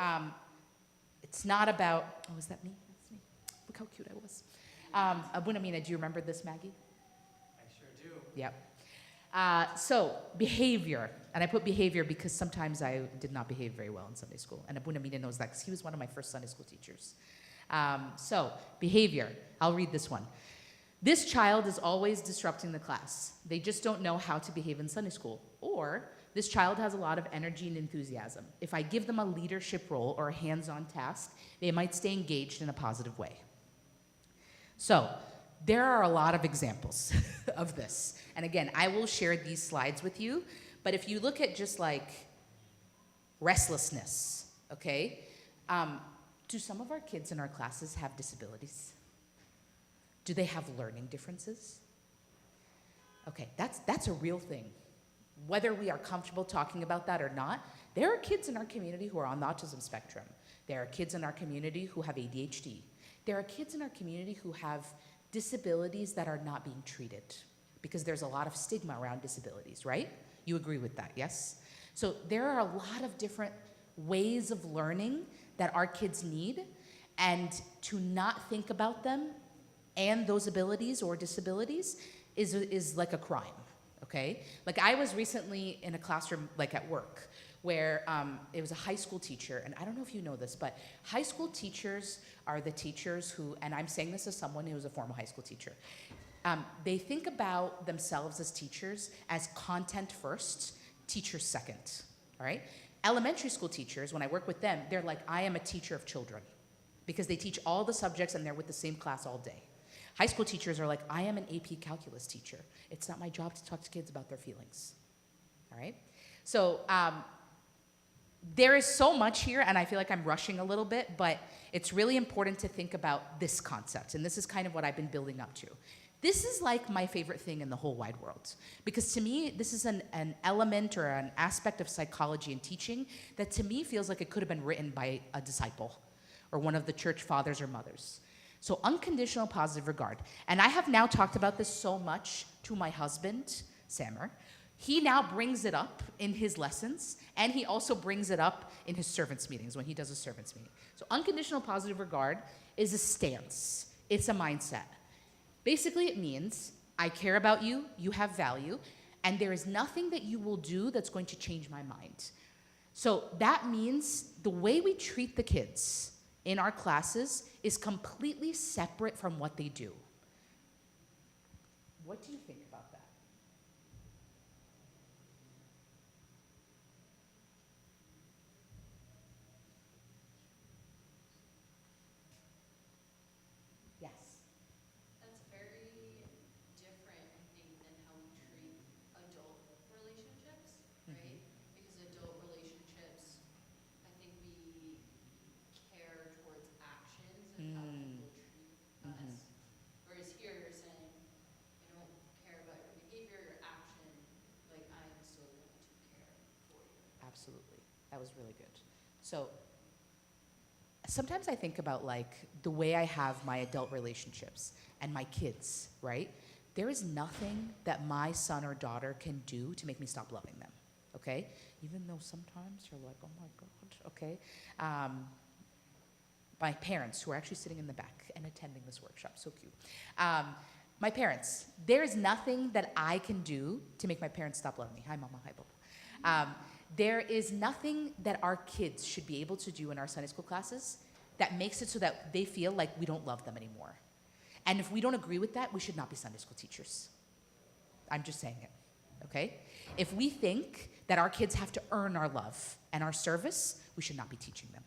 it's not about, oh, is that me? That's me. Look how cute I was. Abunamina, do you remember this, Maggie? I sure do. Yep. So behavior, and I put behavior because sometimes I did not behave very well in Sunday school, and Abunamina knows that because he was one of my first Sunday school teachers. So behavior, I'll read this one. This child is always disrupting the class. They just don't know how to behave in Sunday school. Or this child has a lot of energy and enthusiasm. If I give them a leadership role or a hands-on task, they might stay engaged in a positive way. So there are a lot of examples of this. And again, I will share these slides with you. But if you look at just like restlessness, okay? Do some of our kids in our classes have disabilities? Do they have learning differences? Okay, that's a real thing. Whether we are comfortable talking about that or not, there are kids in our community who are on the autism spectrum. There are kids in our community who have ADHD. There are kids in our community who have disabilities that are not being treated because there's a lot of stigma around disabilities, right? You agree with that, yes? So there are a lot of different ways of learning that our kids need, and to not think about them and those abilities or disabilities is like a crime, okay? Like I was recently in a classroom, like at work, where it was a high school teacher, and I don't know if you know this, but high school teachers are the teachers who, and I'm saying this as someone who was a former high school teacher, they think about themselves as teachers as content first, teachers second, all right? Elementary school teachers, when I work with them, they're like, I am a teacher of children, because they teach all the subjects and they're with the same class all day. High school teachers are like, I am an AP calculus teacher. It's not my job to talk to kids about their feelings, all right? So there is so much here, and I feel like I'm rushing a little bit, but it's really important to think about this concept, and this is kind of what I've been building up to. This is like my favorite thing in the whole wide world, because to me, this is an element or an aspect of psychology and teaching that to me feels like it could have been written by a disciple or one of the church fathers or mothers. So unconditional positive regard. And I have now talked about this so much to my husband, Samer. He now brings it up in his lessons, and he also brings it up in his servants meetings when he does a servants meeting. So unconditional positive regard is a stance. It's a mindset. Basically, it means I care about you, you have value, and there is nothing that you will do that's going to change my mind. So that means the way we treat the kids in our classes is completely separate from what they do. What do you think about that? Yes. That's very different, I think, than how we treat adult relationships, right? Because adult relationships, I think we care towards actions and how people treat us. Whereas here you're saying, I don't care about your behavior, your action, like I am still going to care for you. Absolutely. That was really good. So sometimes I think about like the way I have my adult relationships and my kids, right? There is nothing that my son or daughter can do to make me stop loving them, okay? Even though sometimes you're like, oh my God, okay? My parents, who are actually sitting in the back and attending this workshop, so cute. My parents, there is nothing that I can do to make my parents stop loving me. Hi, Mama, hi, Papa. There is nothing that our kids should be able to do in our Sunday school classes that makes it so that they feel like we don't love them anymore. And if we don't agree with that, we should not be Sunday school teachers. I'm just saying it, okay? If we think that our kids have to earn our love and our service, we should not be teaching them.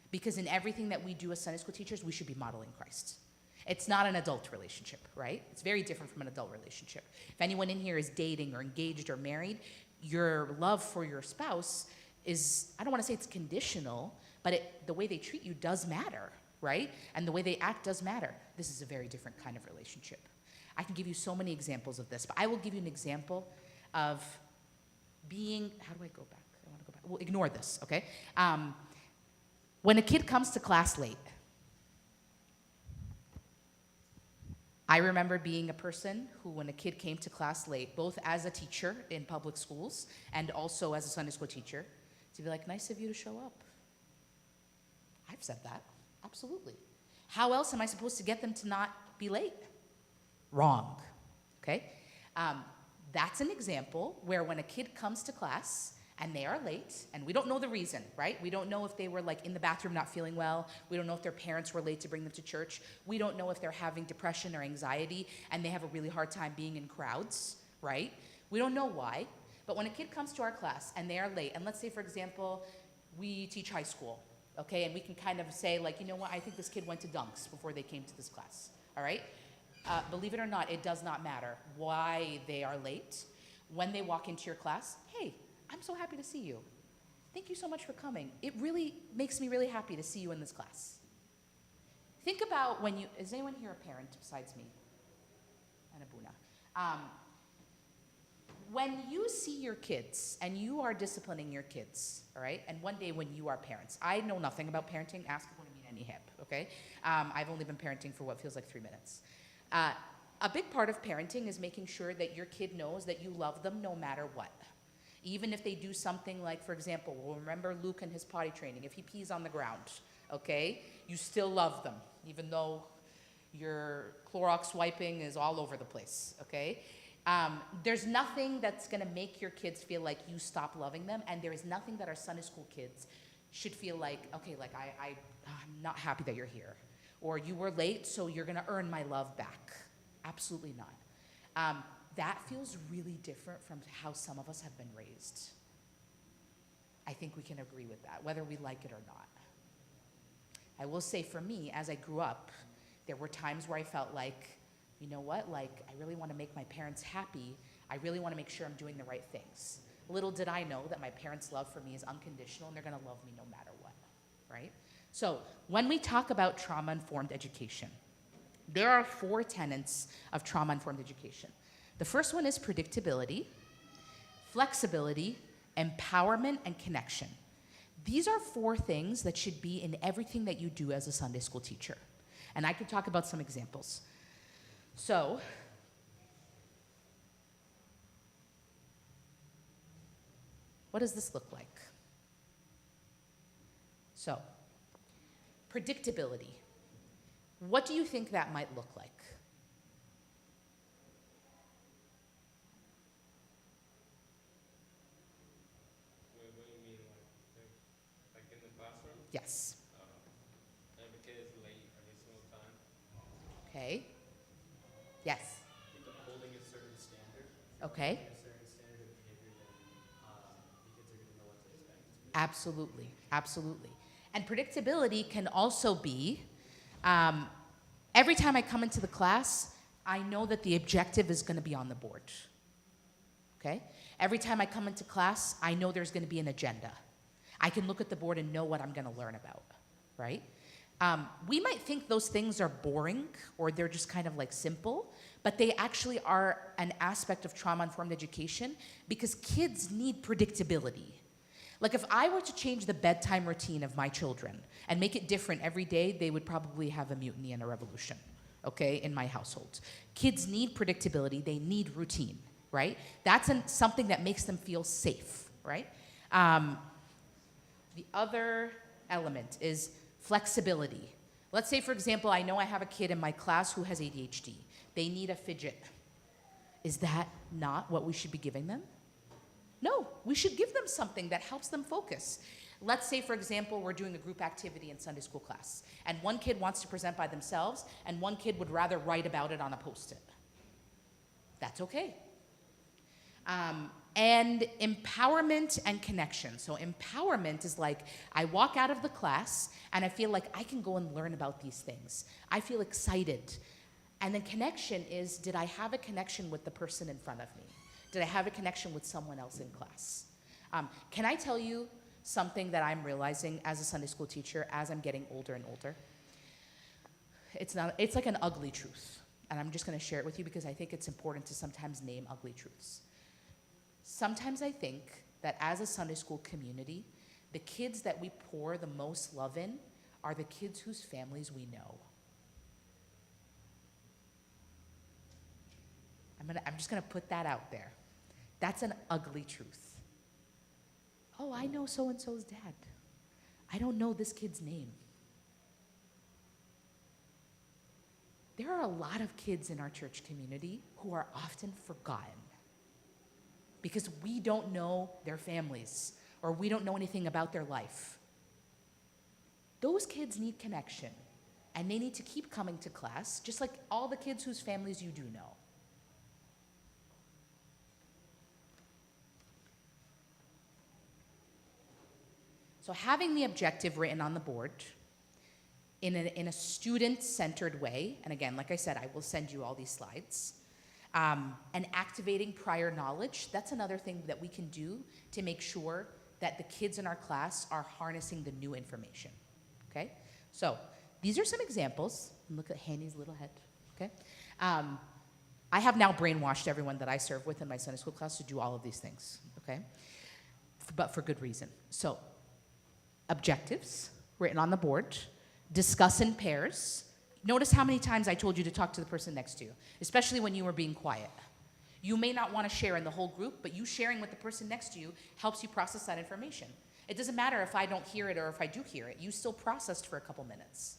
Because in everything that we do as Sunday school teachers, we should be modeling Christ. It's not an adult relationship, right? It's very different from an adult relationship. If anyone in here is dating or engaged or married, your love for your spouse is, I don't want to say it's conditional, but the way they treat you does matter, right? And the way they act does matter. This is a very different kind of relationship. I can give you so many examples of this, but I will give you an example of being, how do I go back? I want to go back. Well, ignore this, okay? When a kid comes to class late, I remember being a person who, when a kid came to class late, both as a teacher in public schools and also as a Sunday school teacher, to be like, nice of you to show up. I've said that, absolutely. How else am I supposed to get them to not be late? Wrong, okay? That's an example where when a kid comes to class and they are late, and we don't know the reason, right? We don't know if they were like in the bathroom not feeling well. We don't know if their parents were late to bring them to church. We don't know if they're having depression or anxiety and they have a really hard time being in crowds, right? We don't know why. But when a kid comes to our class and they are late, and let's say, for example, we teach high school, okay? And we can kind of say, like, you know what, I think this kid went to Dunks before they came to this class, all right? Believe it or not, it does not matter why they are late. When they walk into your class, hey, I'm so happy to see you. Thank you so much for coming. It really makes me really happy to see you in this class. Think about when you, is anyone here a parent besides me? And Abuna. When you see your kids and you are disciplining your kids, all right, and one day when you are parents, I know nothing about parenting, ask Abuna any hip, okay? I've only been parenting for what feels like 3 minutes. A big part of parenting is making sure that your kid knows that you love them no matter what. Even if they do something like, for example, we'll remember Luke and his potty training. If he pees on the ground, okay, you still love them, even though your Clorox wiping is all over the place, okay? There's nothing that's gonna make your kids feel like you stop loving them, and there is nothing that our Sunday school kids should feel like, okay, like I'm not happy that you're here. Or you were late, so you're gonna earn my love back. Absolutely not. That feels really different from how some of us have been raised. I think we can agree with that, whether we like it or not. I will say for me, as I grew up, there were times where I felt like, you know what, like I really want to make my parents happy. I really want to make sure I'm doing the right things. Little did I know that my parents' love for me is unconditional and they're going to love me no matter what, right? So when we talk about trauma-informed education, there are 4 tenets of trauma-informed education. The first one is predictability, flexibility, empowerment, and connection. These are 4 things that should be in everything that you do as a Sunday school teacher. And I could talk about some examples. So, what does this look like? So, predictability. What do you think that might look like? What do you mean, like in the classroom? Yes. Every kid is late every single time. Okay. Yes. I think upholding a certain standard. Okay. A certain standard of behavior, then the kids are going to know what to expect. Absolutely. Absolutely. And predictability can also be every time I come into the class, I know that the objective is going to be on the board. Okay? Every time I come into class, I know there's going to be an agenda. I can look at the board and know what I'm going to learn about, right? We might think those things are boring or they're just kind of like simple, but they actually are an aspect of trauma-informed education because kids need predictability. Like if I were to change the bedtime routine of my children and make it different every day, they would probably have a mutiny and a revolution, okay, in my household. Kids need predictability, they need routine, right? That's something that makes them feel safe, right? The other element is flexibility. Let's say, for example, I know I have a kid in my class who has ADHD. They need a fidget. Is that not what we should be giving them? No, we should give them something that helps them focus. Let's say, for example, we're doing a group activity in Sunday school class, and one kid wants to present by themselves, and one kid would rather write about it on a Post-it. That's okay. And empowerment and connection. So empowerment is like, I walk out of the class, and I feel like I can go and learn about these things. I feel excited. And then connection is, did I have a connection with the person in front of me? Did I have a connection with someone else in class? Can I tell you something that I'm realizing as a Sunday school teacher as I'm getting older and older? It's like an ugly truth. And I'm just going to share it with you because I think it's important to sometimes name ugly truths. Sometimes I think that as a Sunday school community, the kids that we pour the most love in are the kids whose families we know. I'm just gonna put that out there. That's an ugly truth. Oh, I know so-and-so's dad. I don't know this kid's name. There are a lot of kids in our church community who are often forgotten because we don't know their families or we don't know anything about their life. Those kids need connection, and they need to keep coming to class, just like all the kids whose families you do know. So having the objective written on the board in a student-centered way, and again, like I said, I will send you all these slides, and activating prior knowledge, that's another thing that we can do to make sure that the kids in our class are harnessing the new information, okay? So these are some examples. Look at Hanny's little head, okay? I have now brainwashed everyone that I serve with in my Sunday school class to do all of these things, okay? But for good reason. So objectives written on the board, discuss in pairs. Notice how many times I told you to talk to the person next to you, especially when you were being quiet. You may not want to share in the whole group, but you sharing with the person next to you helps you process that information. It doesn't matter if I don't hear it or if I do hear it. You still processed for a couple minutes.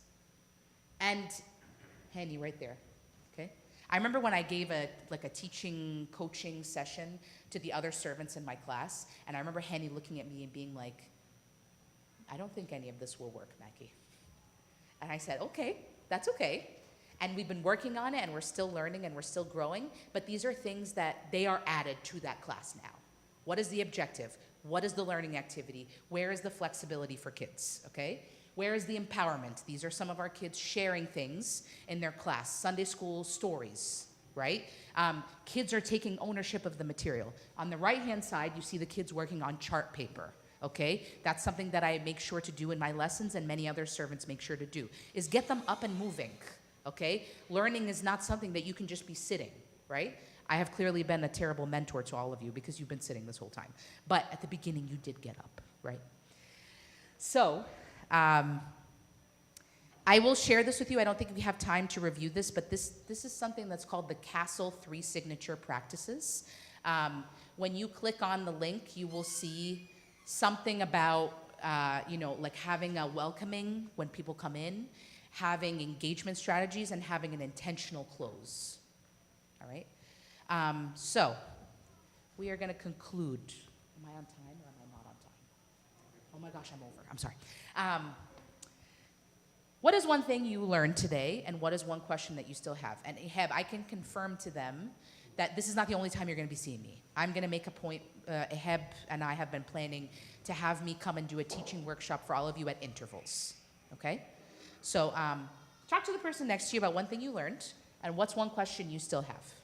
And Handy right there, okay? I remember when I gave a teaching, coaching session to the other servants in my class, and I remember Handy looking at me and being like, I don't think any of this will work, Mackie. And I said, okay, that's okay. And we've been working on it, and we're still learning, and we're still growing, but these are things that they are added to that class now. What is the objective? What is the learning activity? Where is the flexibility for kids, okay? Where is the empowerment? These are some of our kids sharing things in their class. Sunday school stories, right? Kids are taking ownership of the material. On the right-hand side, you see the kids working on chart paper. Okay, that's something that I make sure to do in my lessons, and many other servants make sure to do, is get them up and moving, okay? Learning is not something that you can just be sitting, right? I have clearly been a terrible mentor to all of you because you've been sitting this whole time. But at the beginning, you did get up, right? So, I will share this with you. I don't think we have time to review this, but this is something that's called the CASEL 3 Signature Practices. When you click on the link, you will see something about, like having a welcoming when people come in, having engagement strategies, and having an intentional close. All right? So, we are going to conclude. Am I on time or am I not on time? Oh my gosh, I'm over. I'm sorry. What is one thing you learned today, and what is one question that you still have? And Eheb, I can confirm to them that this is not the only time you're going to be seeing me. I'm going to make a point. Eheb and I have been planning to have me come and do a teaching workshop for all of you at intervals, okay? So talk to the person next to you about one thing you learned, and what's one question you still have?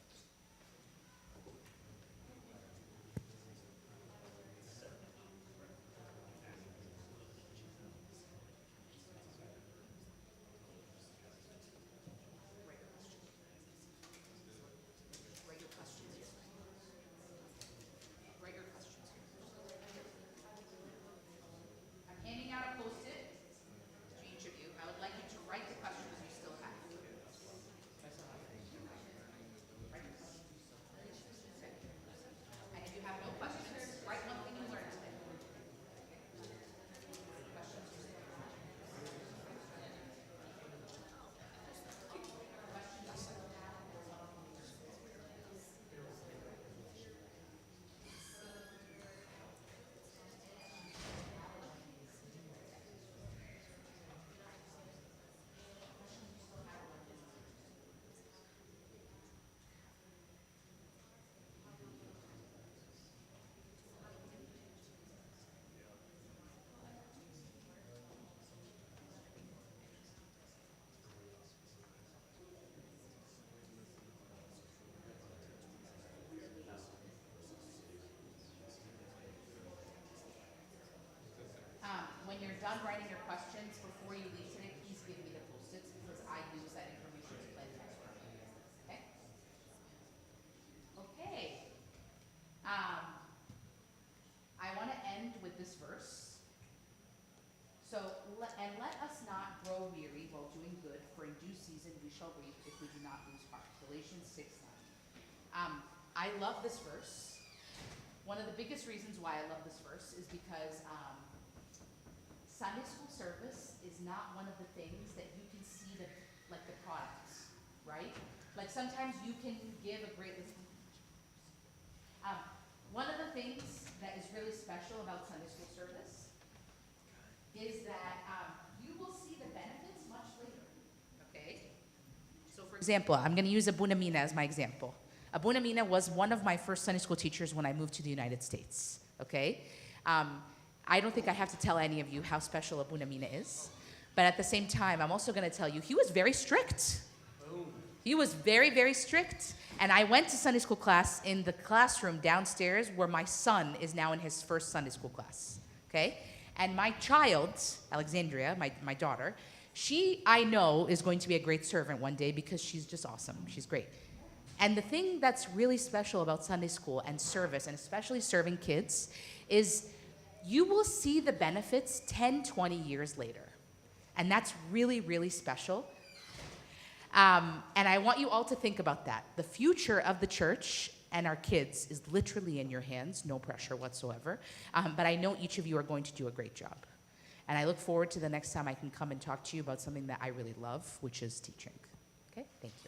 When you're done writing your questions, before you leave today, please give me the Post-its because I use that information to plan the next one. Okay? Okay. I want to end with this verse. So, let us not grow weary while doing good, for in due season we shall reap if we do not lose heart. Galatians 6:9. I love this verse. One of the biggest reasons why I love this verse is because Sunday school service is not one of the things that you can see the products, right? Like sometimes you can give a great list. One of the things that is really special about Sunday school service is that you will see the benefits much later, okay? So for example, I'm going to use Abuna Mina as my example. Abuna Mina was one of my first Sunday school teachers when I moved to the United States, okay? I don't think I have to tell any of you how special Abuna Mina is, but at the same time, I'm also going to tell you he was very strict. He was very, very strict. And I went to Sunday school class in the classroom downstairs where my son is now in his first Sunday school class, okay? And my child, Alexandria, my daughter, she, I know, is going to be a great servant one day because she's just awesome. She's great. And the thing that's really special about Sunday school and service, and especially serving kids, is you will see the benefits 10, 20 years later. And that's really, really special. And I want you all to think about that. The future of the church and our kids is literally in your hands, no pressure whatsoever. But I know each of you are going to do a great job. And I look forward to the next time I can come and talk to you about something that I really love, which is teaching. Okay, thank you.